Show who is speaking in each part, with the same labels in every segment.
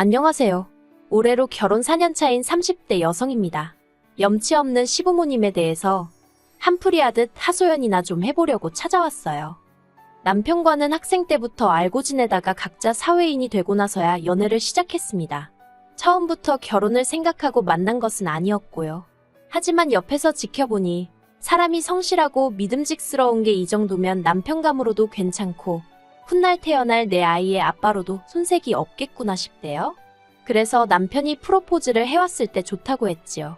Speaker 1: 안녕하세요. 올해로 결혼 4년 차인 30대 여성입니다. 염치 없는 시부모님에 대해서 한풀이하듯 하소연이나 좀 해보려고 찾아왔어요. 남편과는 학생 때부터 알고 지내다가 각자 사회인이 되고 나서야 연애를 시작했습니다. 처음부터 결혼을 생각하고 만난 것은 아니었고요. 하지만 옆에서 지켜보니 사람이 성실하고 믿음직스러운 게 이 정도면 남편감으로도 괜찮고 훗날 태어날 내 아이의 아빠로도 손색이 없겠구나 싶대요. 그래서 남편이 프로포즈를 해왔을 때 좋다고 했지요.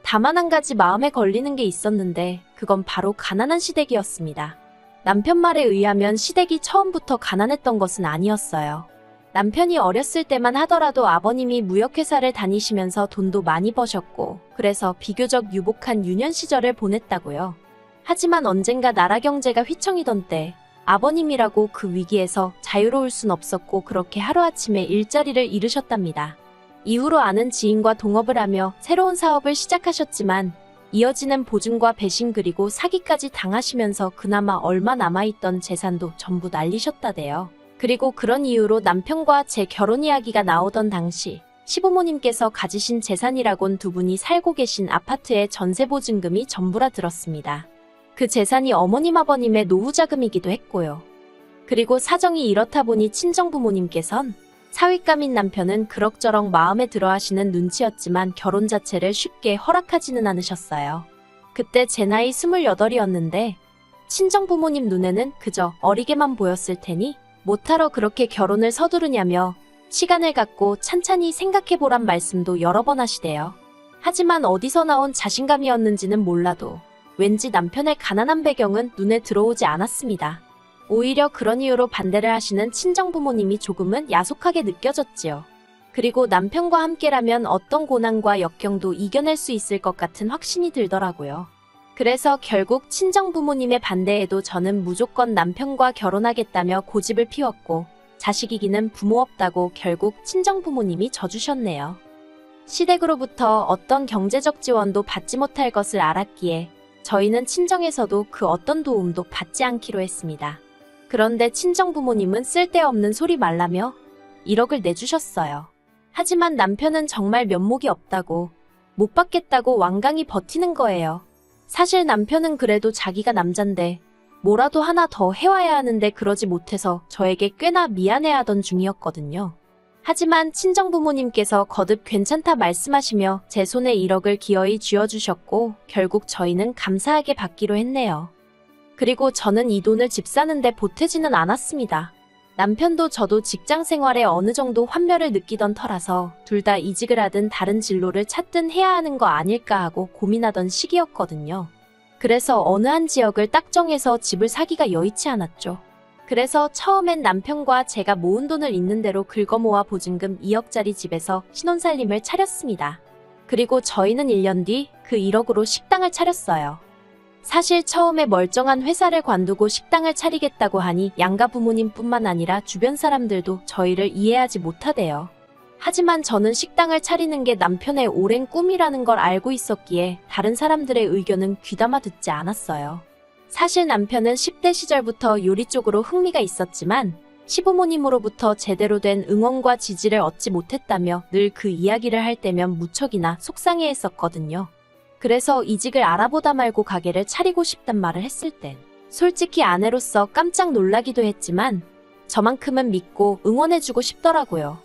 Speaker 1: 다만 한 가지 마음에 걸리는 게 있었는데 그건 바로 가난한 시댁이었습니다. 남편 말에 의하면 시댁이 처음부터 가난했던 것은 아니었어요. 남편이 어렸을 때만 하더라도 아버님이 무역회사를 다니시면서 돈도 많이 버셨고 그래서 비교적 유복한 유년 시절을 보냈다고요. 하지만 언젠가 나라 경제가 휘청이던 때 아버님이라고 그 위기에서 자유로울 순 없었고 그렇게 하루아침에 일자리를 잃으셨답니다. 이후로 아는 지인과 동업을 하며 새로운 사업을 시작하셨지만 이어지는 보증과 배신 그리고 사기까지 당하시면서 그나마 얼마 남아있던 재산도 전부 날리셨다대요. 그리고 그런 이유로 남편과 제 결혼 이야기가 나오던 당시 시부모님께서 가지신 재산이라곤 두 분이 살고 계신 아파트의 전세보증금이 전부라 들었습니다. 그 재산이 어머님 아버님의 노후자금이기도 했고요. 그리고 사정이 이렇다 보니 친정부모님께선 사윗감인 남편은 그럭저럭 마음에 들어 하시는 눈치였지만 결혼 자체를 쉽게 허락하지는 않으셨어요. 그때 제 나이 28이었는데 친정부모님 눈에는 그저 어리게만 보였을 테니 못하러 그렇게 결혼을 서두르냐며 시간을 갖고 찬찬히 생각해보란 말씀도 여러 번 하시대요. 하지만 어디서 나온 자신감이었는지는 몰라도 왠지 남편의 가난한 배경은 눈에 들어오지 않았습니다. 오히려 그런 이유로 반대를 하시는 친정부모님이 조금은 야속하게 느껴졌지요. 그리고 남편과 함께라면 어떤 고난과 역경도 이겨낼 수 있을 것 같은 확신이 들더라고요. 그래서 결국 친정부모님의 반대에도 저는 무조건 남편과 결혼하겠다며 고집을 피웠고 자식 이기는 부모 없다고 결국 친정부모님이 져주셨네요. 시댁으로부터 어떤 경제적 지원도 받지 못할 것을 알았기에 저희는 친정에서도 그 어떤 도움도 받지 않기로 했습니다. 그런데 친정부모님은 쓸데없는 소리 말라며 1억을 내주셨어요. 하지만 남편은 정말 면목이 없다고 못 받겠다고 완강히 버티는 거예요. 사실 남편은 그래도 자기가 남잔데 뭐라도 하나 더 해와야 하는데 그러지 못해서 저에게 꽤나 미안해하던 중이었거든요. 하지만 친정부모님께서 거듭 괜찮다 말씀하시며 제 손에 1억을 기어이 쥐어주셨고 결국 저희는 감사하게 받기로 했네요. 그리고 저는 이 돈을 집 사는데 보태지는 않았습니다. 남편도 저도 직장 생활에 어느 정도 환멸을 느끼던 터라서 둘 다 이직을 하든 다른 진로를 찾든 해야 하는 거 아닐까 하고 고민하던 시기였거든요. 그래서 어느 한 지역을 딱 정해서 집을 사기가 여의치 않았죠. 그래서 처음엔 남편과 제가 모은 돈을 있는 대로 긁어모아 보증금 2억짜리 집에서 신혼살림을 차렸습니다. 그리고 저희는 1년 뒤 그 1억으로 식당을 차렸어요. 사실 처음에 멀쩡한 회사를 관두고 식당을 차리겠다고 하니 양가 부모님뿐만 아니라 주변 사람들도 저희를 이해하지 못하대요. 하지만 저는 식당을 차리는 게 남편의 오랜 꿈이라는 걸 알고 있었기에 다른 사람들의 의견은 귀담아 듣지 않았어요. 사실 남편은 10대 시절부터 요리 쪽으로 흥미가 있었지만 시부모님으로부터 제대로 된 응원과 지지를 얻지 못했다며 늘 그 이야기를 할 때면 무척이나 속상해했었거든요. 그래서 이직을 알아보다 말고 가게를 차리고 싶단 말을 했을 땐 솔직히 아내로서 깜짝 놀라기도 했지만 저만큼은 믿고 응원해주고 싶더라고요.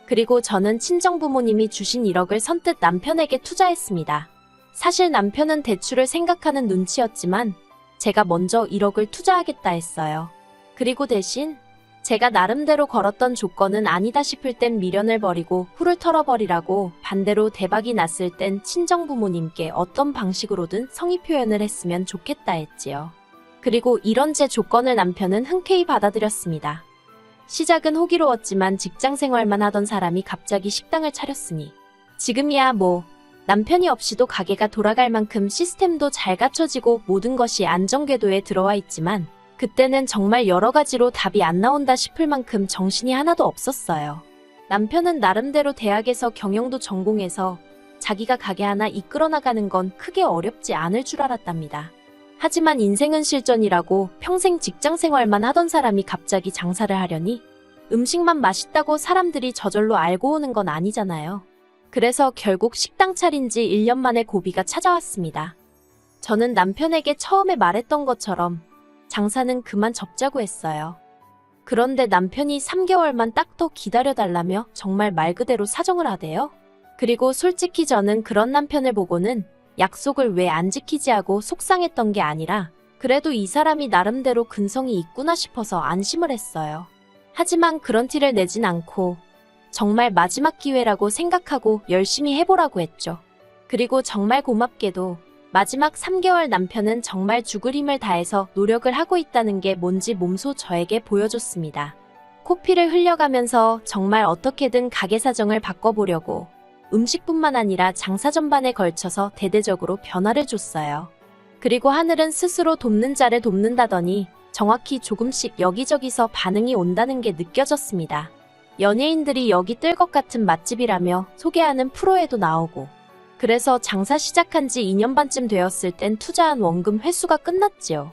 Speaker 1: 그리고 저는 친정부모님이 주신 1억을 선뜻 남편에게 투자했습니다. 사실 남편은 대출을 생각하는 눈치였지만 제가 먼저 1억을 투자하겠다 했어요. 그리고 대신 제가 나름대로 걸었던 조건은 아니다 싶을 땐 미련을 버리고 후를 털어버리라고 반대로 대박이 났을 땐 친정부모님께 어떤 방식으로든 성의 표현을 했으면 좋겠다 했지요. 그리고 이런 제 조건을 남편은 흔쾌히 받아들였습니다. 시작은 호기로웠지만 직장 생활만 하던 사람이 갑자기 식당을 차렸으니 지금이야 뭐 남편이 없이도 가게가 돌아갈 만큼 시스템도 잘 갖춰지고 모든 것이 안정궤도에 들어와 있지만 그때는 정말 여러 가지로 답이 안 나온다 싶을 만큼 정신이 하나도 없었어요. 남편은 나름대로 대학에서 경영도 전공해서 자기가 가게 하나 이끌어 나가는 건 크게 어렵지 않을 줄 알았답니다. 하지만 인생은 실전이라고 평생 직장 생활만 하던 사람이 갑자기 장사를 하려니 음식만 맛있다고 사람들이 저절로 알고 오는 건 아니잖아요. 그래서 결국 식당 차린 지 1년 만에 고비가 찾아왔습니다. 저는 남편에게 처음에 말했던 것처럼 장사는 그만 접자고 했어요. 그런데 남편이 3개월만 딱 더 기다려달라며 정말 말 그대로 사정을 하대요. 그리고 솔직히 저는 그런 남편을 보고는 약속을 왜 안 지키지 하고 속상했던 게 아니라 그래도 이 사람이 나름대로 근성이 있구나 싶어서 안심을 했어요. 하지만 그런 티를 내진 않고 정말 마지막 기회라고 생각하고 열심히 해보라고 했죠. 그리고 정말 고맙게도 마지막 3개월 남편은 정말 죽을 힘을 다해서 노력을 하고 있다는 게 뭔지 몸소 저에게 보여줬습니다. 코피를 흘려가면서 정말 어떻게든 가게 사정을 바꿔보려고 음식뿐만 아니라 장사 전반에 걸쳐서 대대적으로 변화를 줬어요. 그리고 하늘은 스스로 돕는 자를 돕는다더니 정확히 조금씩 여기저기서 반응이 온다는 게 느껴졌습니다. 연예인들이 여기 뜰 것 같은 맛집이라며 소개하는 프로에도 나오고, 그래서 장사 시작한 지 2년 반쯤 되었을 땐 투자한 원금 회수가 끝났지요.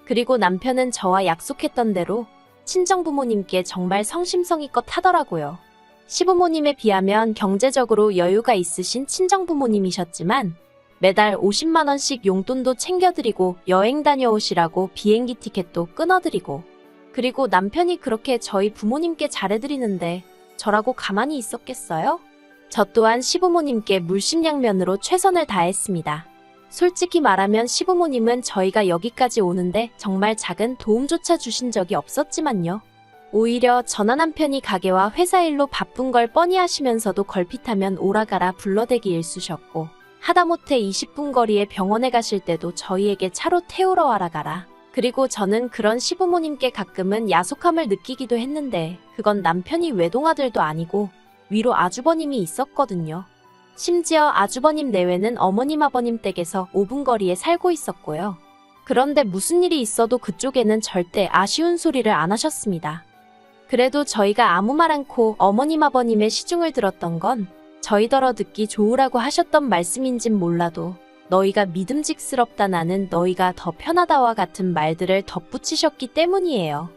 Speaker 1: 그리고 남편은 저와 약속했던 대로 친정부모님께 정말 성심성의껏 하더라고요. 시부모님에 비하면 경제적으로 여유가 있으신 친정부모님이셨지만 매달 50만 원씩 용돈도 챙겨드리고 여행 다녀오시라고 비행기 티켓도 끊어드리고, 그리고 남편이 그렇게 저희 부모님께 잘해드리는데 저라고 가만히 있었겠어요? 저 또한 시부모님께 물심양면으로 최선을 다했습니다. 솔직히 말하면 시부모님은 저희가 여기까지 오는데 정말 작은 도움조차 주신 적이 없었지만요. 오히려 저나 남편이 가게와 회사 일로 바쁜 걸 뻔히 하시면서도 걸핏하면 오라가라 불러대기 일쑤셨고, 하다못해 20분 거리에 병원에 가실 때도 저희에게 차로 태우러 와라 가라. 그리고 저는 그런 시부모님께 가끔은 야속함을 느끼기도 했는데 그건 남편이 외동아들도 아니고 위로 아주버님이 있었거든요. 심지어 아주버님 내외는 어머님 아버님 댁에서 5분 거리에 살고 있었고요. 그런데 무슨 일이 있어도 그쪽에는 절대 아쉬운 소리를 안 하셨습니다. 그래도 저희가 아무 말 않고 어머님 아버님의 시중을 들었던 건 저희더러 듣기 좋으라고 하셨던 말씀인진 몰라도 너희가 믿음직스럽다, 나는 너희가 더 편하다와 같은 말들을 덧붙이셨기 때문이에요.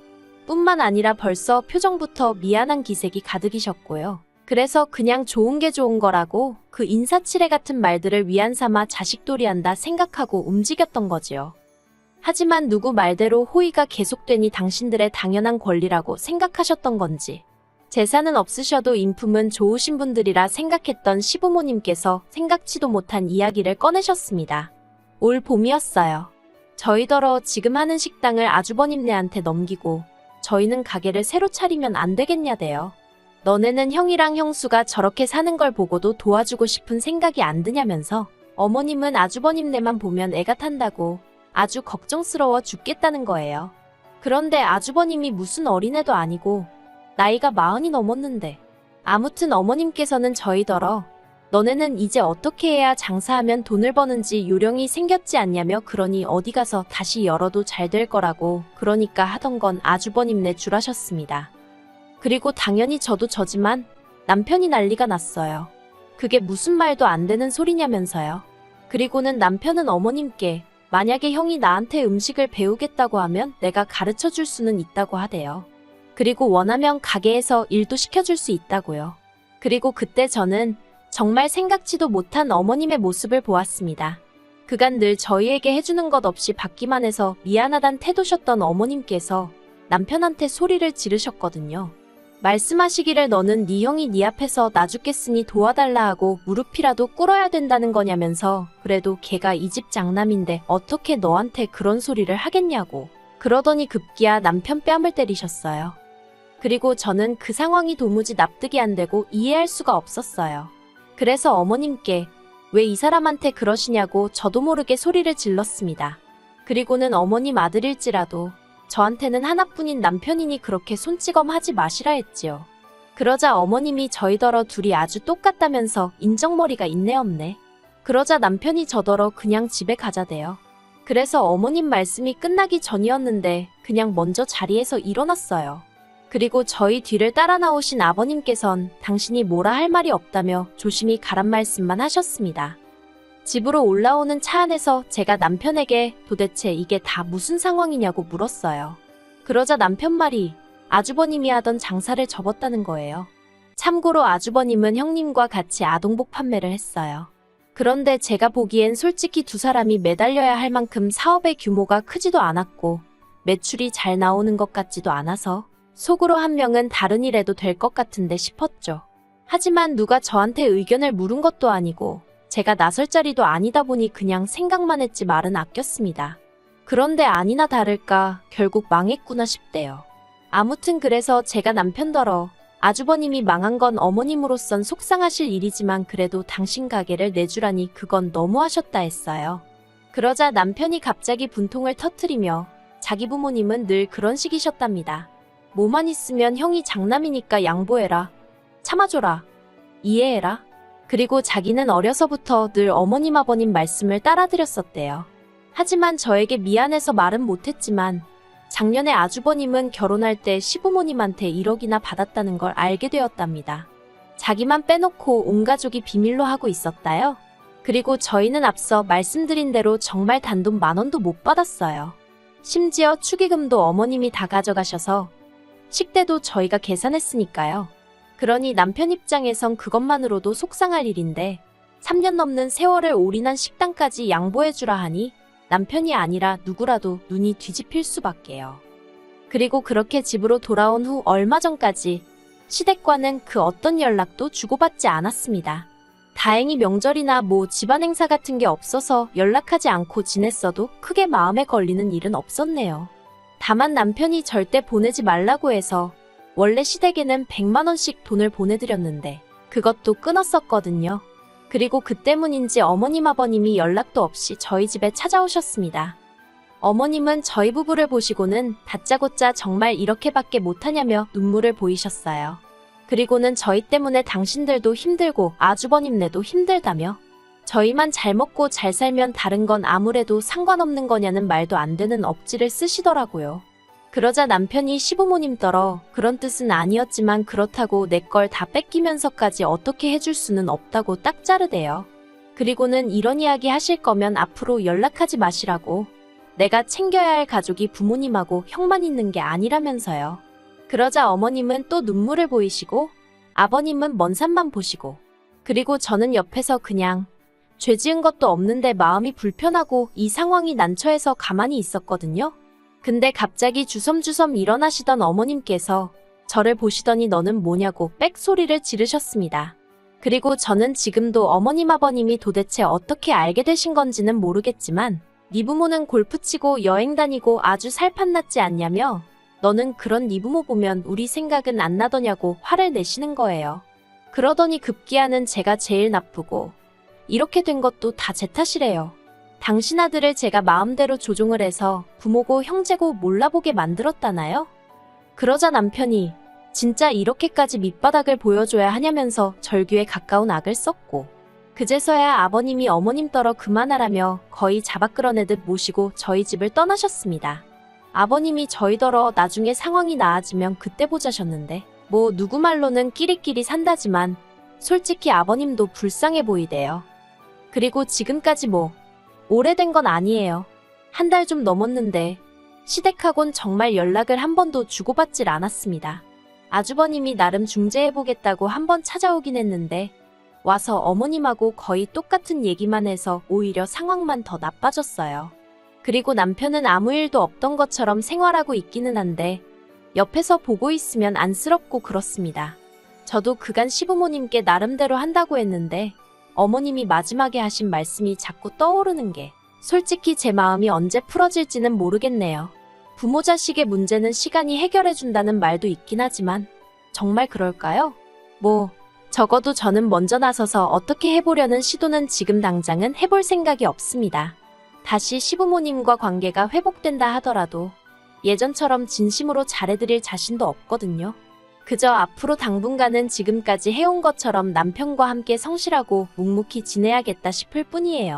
Speaker 1: 뿐만 아니라 벌써 표정부터 미안한 기색이 가득이셨고요. 그래서 그냥 좋은 게 좋은 거라고 그 인사치레 같은 말들을 위안 삼아 자식돌이한다 생각하고 움직였던 거지요. 하지만 누구 말대로 호의가 계속되니 당신들의 당연한 권리라고 생각하셨던 건지, 재산은 없으셔도 인품은 좋으신 분들이라 생각했던 시부모님께서 생각지도 못한 이야기를 꺼내셨습니다. 올 봄이었어요. 저희더러 지금 하는 식당을 아주버님네한테 넘기고 저희는 가게를 새로 차리면 안 되겠냐대요. 너네는 형이랑 형수가 저렇게 사는 걸 보고도 도와주고 싶은 생각이 안 드냐면서 어머님은 아주버님네만 보면 애가 탄다고 아주 걱정스러워 죽겠다는 거예요. 그런데 아주버님이 무슨 어린애도 아니고 나이가 40이 넘었는데, 아무튼 어머님께서는 저희더러 너네는 이제 어떻게 해야 장사하면 돈을 버는지 요령이 생겼지 않냐며, 그러니 어디 가서 다시 열어도 잘 될 거라고 그러니까 하던 건 아주버님네 줄하셨습니다. 그리고 당연히 저도 저지만 남편이 난리가 났어요. 그게 무슨 말도 안 되는 소리냐면서요. 그리고는 남편은 어머님께 만약에 형이 나한테 음식을 배우겠다고 하면 내가 가르쳐 줄 수는 있다고 하대요. 그리고 원하면 가게에서 일도 시켜줄 수 있다고요. 그리고 그때 저는 정말 생각지도 못한 어머님의 모습을 보았습니다. 그간 늘 저희에게 해주는 것 없이 받기만 해서 미안하단 태도셨던 어머님께서 남편한테 소리를 지르셨거든요. 말씀하시기를 너는 네 형이 네 앞에서 나 죽겠으니 도와달라 하고 무릎이라도 꿇어야 된다는 거냐면서, 그래도 걔가 이 집 장남인데 어떻게 너한테 그런 소리를 하겠냐고 그러더니 급기야 남편 뺨을 때리셨어요. 그리고 저는 그 상황이 도무지 납득이 안 되고 이해할 수가 없었어요. 그래서 어머님께 왜 이 사람한테 그러시냐고 저도 모르게 소리를 질렀습니다. 그리고는 어머님 아들일지라도 저한테는 하나뿐인 남편이니 그렇게 손찌검 하지 마시라 했지요. 그러자 어머님이 저희더러 둘이 아주 똑같다면서 인정머리가 있네 없네. 그러자 남편이 저더러 그냥 집에 가자대요. 그래서 어머님 말씀이 끝나기 전이었는데 그냥 먼저 자리에서 일어났어요. 그리고 저희 뒤를 따라 나오신 아버님께선 당신이 뭐라 할 말이 없다며 조심히 가란 말씀만 하셨습니다. 집으로 올라오는 차 안에서 제가 남편에게 도대체 이게 다 무슨 상황이냐고 물었어요. 그러자 남편 말이 아주버님이 하던 장사를 접었다는 거예요. 참고로 아주버님은 형님과 같이 아동복 판매를 했어요. 그런데 제가 보기엔 솔직히 두 사람이 매달려야 할 만큼 사업의 규모가 크지도 않았고 매출이 잘 나오는 것 같지도 않아서 속으로 한 명은 다른 일 해도 될 것 같은데 싶었죠. 하지만 누가 저한테 의견을 물은 것도 아니고 제가 나설 자리도 아니다 보니 그냥 생각만 했지 말은 아꼈습니다. 그런데 아니나 다를까 결국 망했구나 싶대요. 아무튼 그래서 제가 남편더러 아주버님이 망한 건 어머님으로선 속상하실 일이지만 그래도 당신 가게를 내주라니 그건 너무하셨다 했어요. 그러자 남편이 갑자기 분통을 터뜨리며 자기 부모님은 늘 그런 식이셨답니다. 뭐만 있으면 형이 장남이니까 양보해라. 참아줘라. 이해해라. 그리고 자기는 어려서부터 늘 어머님 아버님 말씀을 따라드렸었대요. 하지만 저에게 미안해서 말은 못했지만 작년에 아주버님은 결혼할 때 시부모님한테 1억이나 받았다는 걸 알게 되었답니다. 자기만 빼놓고 온 가족이 비밀로 하고 있었다요. 그리고 저희는 앞서 말씀드린 대로 정말 단돈 10,000원도 못 받았어요. 심지어 축의금도 어머님이 다 가져가셔서 식대도 저희가 계산했으니까요. 그러니 남편 입장에선 그것만으로도 속상할 일인데 3년 넘는 세월을 올인한 식당까지 양보해주라 하니 남편이 아니라 누구라도 눈이 뒤집힐 수밖에요. 그리고 그렇게 집으로 돌아온 후 얼마 전까지 시댁과는 그 어떤 연락도 주고받지 않았습니다. 다행히 명절이나 뭐 집안 행사 같은 게 없어서 연락하지 않고 지냈어도 크게 마음에 걸리는 일은 없었네요. 다만 남편이 절대 보내지 말라고 해서 원래 시댁에는 100만 원씩 돈을 보내드렸는데 그것도 끊었었거든요. 그리고 그 때문인지 어머님 아버님이 연락도 없이 저희 집에 찾아오셨습니다. 어머님은 저희 부부를 보시고는 다짜고짜 정말 이렇게밖에 못하냐며 눈물을 보이셨어요. 그리고는 저희 때문에 당신들도 힘들고 아주버님네도 힘들다며 저희만 잘 먹고 잘 살면 다른 건 아무래도 상관없는 거냐는 말도 안 되는 억지를 쓰시더라고요. 그러자 남편이 시부모님더러 그런 뜻은 아니었지만 그렇다고 내 걸 다 뺏기면서까지 어떻게 해줄 수는 없다고 딱 자르대요. 그리고는 이런 이야기 하실 거면 앞으로 연락하지 마시라고. 내가 챙겨야 할 가족이 부모님하고 형만 있는 게 아니라면서요. 그러자 어머님은 또 눈물을 보이시고 아버님은 먼 산만 보시고 그리고 저는 옆에서 그냥 죄 지은 것도 없는데 마음이 불편하고 이 상황이 난처해서 가만히 있었거든요. 근데 갑자기 주섬주섬 일어나시던 어머님께서 저를 보시더니 너는 뭐냐고 빽소리를 지르셨습니다. 그리고 저는 지금도 어머님 아버님이 도대체 어떻게 알게 되신 건지는 모르겠지만 네 부모는 골프 치고 여행 다니고 아주 살판났지 않냐며 너는 그런 네 부모 보면 우리 생각은 안 나더냐고 화를 내시는 거예요. 그러더니 급기야는 제가 제일 나쁘고 이렇게 된 것도 다 제 탓이래요. 당신 아들을 제가 마음대로 조종을 해서 부모고 형제고 몰라보게 만들었다나요? 그러자 남편이 진짜 이렇게까지 밑바닥을 보여줘야 하냐면서 절규에 가까운 악을 썼고 그제서야 아버님이 어머님 떨어 그만하라며 거의 잡아 끌어내듯 모시고 저희 집을 떠나셨습니다. 아버님이 저희더러 나중에 상황이 나아지면 그때 보자셨는데 뭐 누구 말로는 끼리끼리 산다지만 솔직히 아버님도 불쌍해 보이대요. 그리고 지금까지 뭐 오래된 건 아니에요. 한 달 좀 넘었는데 시댁하곤 정말 연락을 한 번도 주고받질 않았습니다. 아주버님이 나름 중재해보겠다고 한 번 찾아오긴 했는데 와서 어머님하고 거의 똑같은 얘기만 해서 오히려 상황만 더 나빠졌어요. 그리고 남편은 아무 일도 없던 것처럼 생활하고 있기는 한데 옆에서 보고 있으면 안쓰럽고 그렇습니다. 저도 그간 시부모님께 나름대로 한다고 했는데 어머님이 마지막에 하신 말씀이 자꾸 떠오르는 게 솔직히 제 마음이 언제 풀어질지는 모르겠네요. 부모 자식의 문제는 시간이 해결해준다는 말도 있긴 하지만 정말 그럴까요? 뭐 적어도 저는 먼저 나서서 어떻게 해보려는 시도는 지금 당장은 해볼 생각이 없습니다. 다시 시부모님과 관계가 회복된다 하더라도 예전처럼 진심으로 잘해드릴 자신도 없거든요. 그저 앞으로 당분간은 지금까지 해온 것처럼 남편과 함께 성실하고 묵묵히 지내야겠다 싶을 뿐이에요.